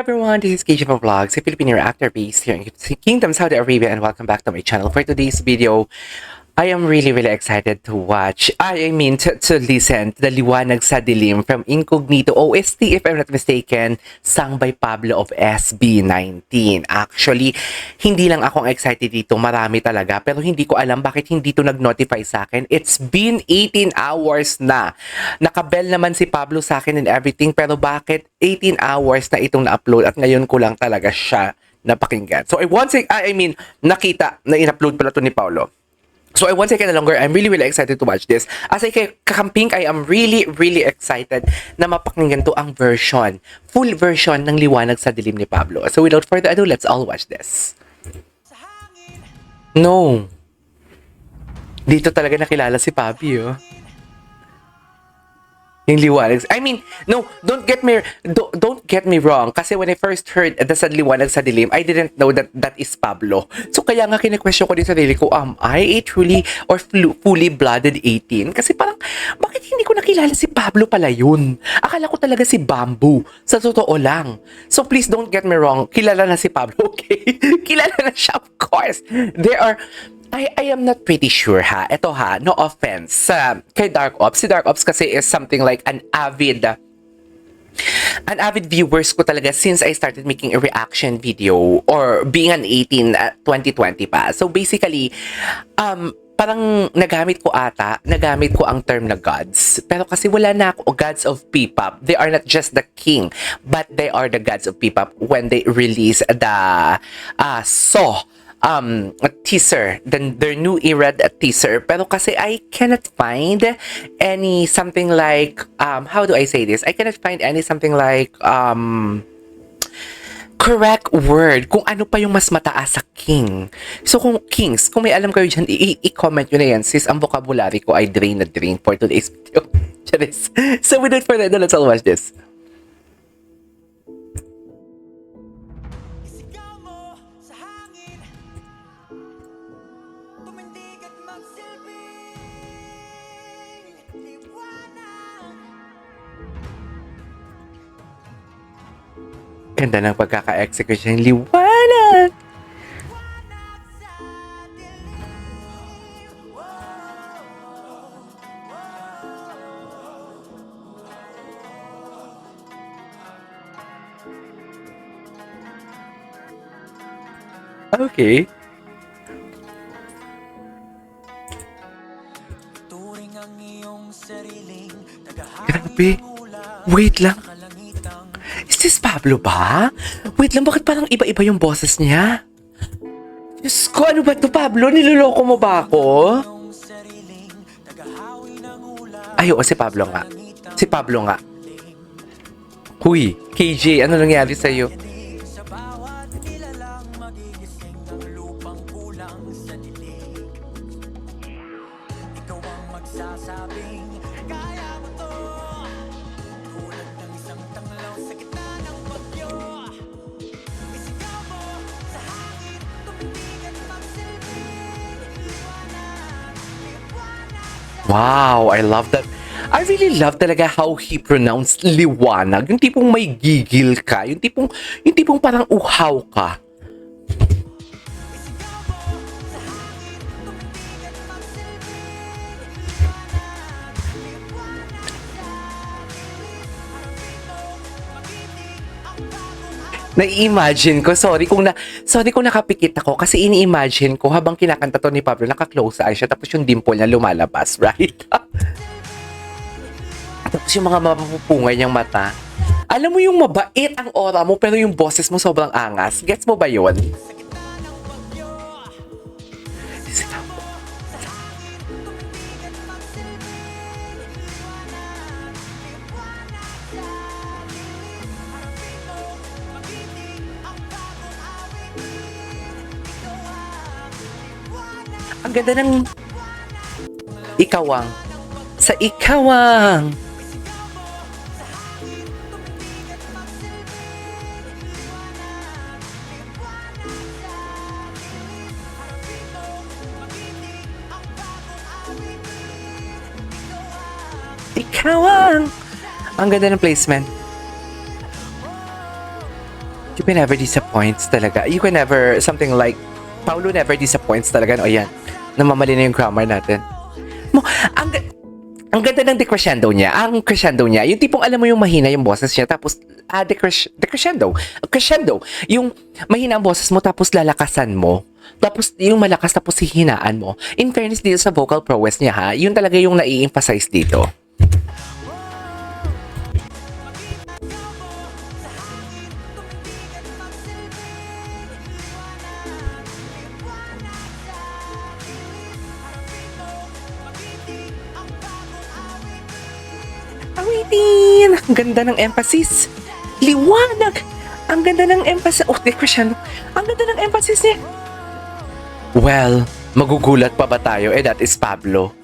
everyone, this is KJ from Vlogs, a Filipino actor based here in Kingdom, Saudi Arabia, and welcome back to my channel. For today's video, I am really excited to watch, to listen to the Liwanag sa Dilim from Incognito OST, if I'm not mistaken, sung by Pablo of SB19. Actually, hindi lang akong excited dito, marami talaga, pero hindi ko alam bakit hindi to nag-notify sa akin. It's been 18 hours na. Nakabell naman si Pablo sa akin and everything, pero bakit 18 hours na itong na-upload at ngayon ko lang talaga siya napakinggan. So, nakita na in-upload pala to ni Paulo. So I won't take any longer. I'm really excited to watch this. As I kakamping, I am really excited na mapakinggan to ang version, full version ng Liwanag sa Dilim ni Pablo. So without further ado, let's all watch this. No. Dito talaga nakilala si Papi, oh. Yung Liwanag. No, don't get me wrong. Kasi when I first heard the sa Liwanag sa Dilim, I didn't know that is Pablo. So kaya nga kine-question ko din sa sarili ko, am I a truly or fully blooded 18? Kasi parang, bakit hindi ko nakilala si Pablo pala yun? Akala ko talaga si Bamboo. Sa totoo lang. So please don't get me wrong. Kilala na si Pablo, okay? Kilala na siya, of course. I am not pretty sure ha. Ito ha, no offense. Kay Dark Ops. Si Dark Ops kasi is something like an avid viewers ko talaga since I started making a reaction video or being an 18 at 2020 pa. So basically, parang nagamit ko ang term na gods. Pero kasi wala na ako gods of P-pop. They are not just the king, but they are the gods of P-pop when they release the a teaser, then their new era teaser. Pero kasi I cannot find any something like how do I say this? I cannot find any something like correct word kung ano pa yung mas mataas sa king. So kung kings, kung may alam kayo dyan, i-comment nyo na yan, sis. Ang vocabulary ko ay drain for today's video. So without further ado, let's all watch this. Ganda ng pagkaka-execution. Liwanag! Okay. Grabe. Wait lang. Is this Pablo ba? Wait lang, bakit parang iba-iba yung boses niya? Diyos ko, ano ba ito, Pablo? Niloloko mo ba ako? Ay, oo, si Pablo nga. Si Pablo nga. Huy, KJ, ano nangyari sa'yo? Wow, I love that. I really love talaga how he pronounced liwanag. Yung tipong may gigil ka. Yung tipong parang uhaw ka. Na-imagine ko, sorry kung nakapikit ako kasi ini-imagine ko habang kinakanta to ni Pablo, naka-close eye siya tapos yung dimple niya lumalabas, right? Tapos yung mga mapupungay niyang mata. Alam mo yung mabait ang aura mo pero yung boses mo sobrang angas. Gets mo ba yun? Ang ganda ng ikawang. Sa ikawang. Ikawang. Ang ganda ng placement. You can never disappoints talaga. You can never, something like, Paulo never disappoints talaga. O yan, namamali na yung grammar natin. Mo, ang, ang ganda ng decrescendo niya. Ang crescendo niya, yung tipong alam mo yung mahina yung boses niya, tapos, decrescendo. Crescendo. Yung mahina ang boses mo, tapos lalakasan mo. Tapos, yung malakas, tapos hihinaan mo. In fairness dito sa vocal prowess niya, ha, yun talaga yung nai-emphasize dito. Awitin! Ang ganda ng emphasis. Liwanag! Ang ganda ng emphasis. Oh, decrescendo. Ang ganda ng emphasis niya. Well, magugulat pa ba tayo? That is Pablo.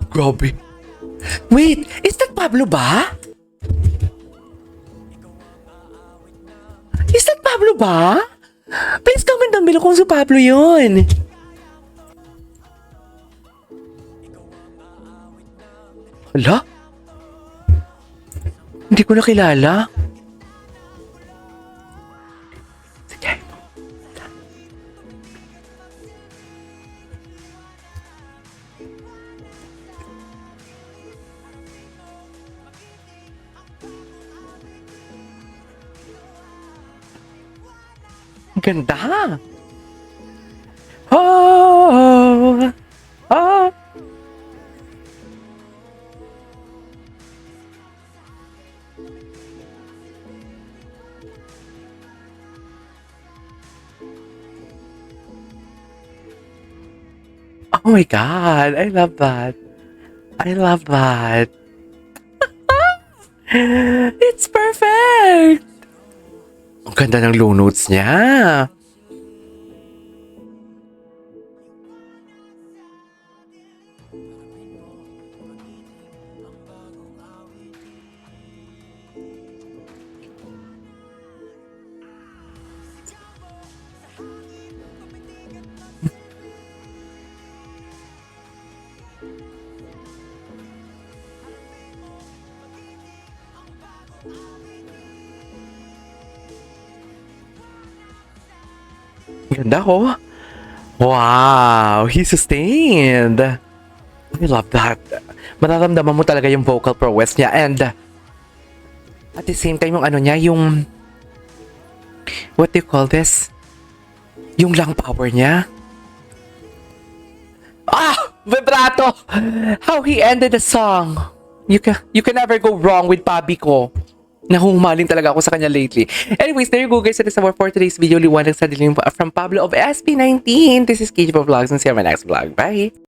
Grabe. Wait, is that Pablo ba? Is that Pablo ba? Please comment down below kung si Pablo yun. Hala? Hindi ko nakilala. Sige. Ganda. Oh, oh. Oh my God, I love that. I love that. It's perfect. Ang ganda ng low notes niya. Ganda ko. Wow, he sustained. I love that. Mararamdaman mo talaga yung vocal prowess niya, and at the same time yung ano niya, yung what do you call this? Yung lung power niya. Ah! Vibrato! How he ended the song. You can never go wrong with Pabi ko. Nahuhumaling talaga ako sa kanya lately. Anyways, there you go guys. That is our for today's video. Liwanag sa dilim from Pablo of SB19. This is KJ Vlogs and see you on my next vlog. Bye!